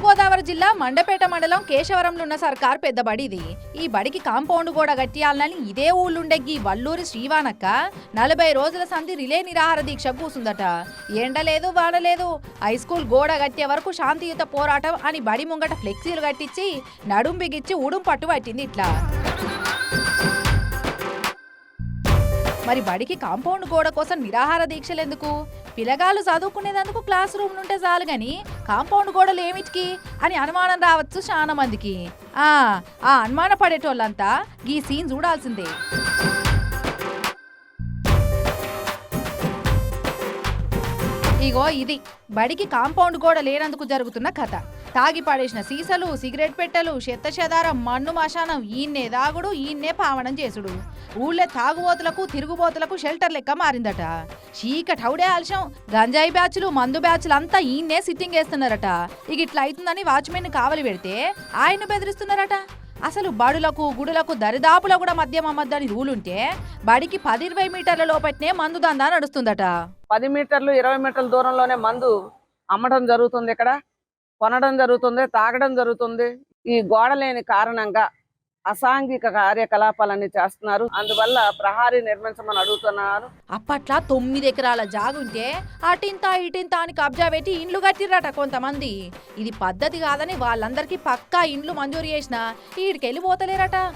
తూర్పుగోదావరి జిల్లా మండపేట మండలం కేశవరంలో ఉన్న సర్కార్ పెద్ద బడి ఇది. ఈ బడికి కాంపౌండ్ గోడ కట్టియాలని ఇదే ఊళ్ళుండెగ్గి వల్లూరి శ్రీవానక్క 40 రోజుల సంధి రిలే నిరాహార దీక్ష కూసుందట. ఎండలేదు వాడలేదు, హైస్కూల్ గోడ కట్టే వరకు శాంతియుత పోరాటం అని బడి ముంగట ఫ్లెక్సీలు కట్టించి నడుం బిగిచ్చి ఉడుం పట్టు పట్టింది. ఇట్లా మరి బడికి కాంపౌండ్ గోడ కోసం నిరాహార దీక్షలు ఎందుకు? పిల్లగాళ్ళు చదువుకునేందుకు క్లాస్ రూమ్ నుంటే చాలు గాని కాంపౌండ్ గోడలు ఏమిటికి అని అనుమానం రావచ్చు చాలా మందికి. ఆ అనుమాన పడేటోళ్ళంతా ఈ సీన్ చూడాల్సిందే. ఇగో ఇది బడికి కాంపౌండ్ గోడ లేనందుకు జరుగుతున్న కథ. తాగి పడేసిన సీసలు, సిగరెట్ పెట్టెలు, చెత్త మన్ను మశానం ఈయన్నే దాగుడు, ఈయన్నే పావనం చేసుడు. ఊళ్ళే తాగుబోతులకు తిరుగుబోతులకు షెల్టర్ లెక్క మారిందట. చీకటౌడే ఆలస్యం గంజాయి బ్యాచ్లు, మందు బ్యాచ్లు అంతా ఈయన్నే సిట్టింగ్ వేస్తున్నారట. ఇక ఇట్లా అవుతుందని వాచ్మెన్ కావలి పెడితే ఆయన బెదిరిస్తున్నారట. అసలు బడులకు గుడులకు దరిదాపుల కూడా మద్యం అమ్మద్దని రూలుంటే బడికి 10-20 మీటర్ల లోపట్నే మందు దందా నడుస్తుందట. 10 మీటర్లు 20 మీటర్ల దూరంలోనే మందు అమ్మడం జరుగుతుంది, ఇక్కడ కొనడం జరుగుతుంది, తాగడం జరుగుతుంది. ఈ గోడ లేని కారణంగా అసాంఘిక కార్యకలాపాలన్నీ చేస్తున్నారు. అందువల్ల ప్రహారీ నిర్మించమని అడుగుతున్నారు. అప్పట్లా 9 ఎకరాల జాగుంటే అటింతా ఇటింతా అని కబ్జా పెట్టి ఇండ్లు కట్టిర్రట కొంతమంది. ఇది పద్ధతి కాదని వాళ్ళందరికీ పక్కా ఇండ్లు మంజూరు చేసినా ఈడికెళ్ళిపోతలేరట.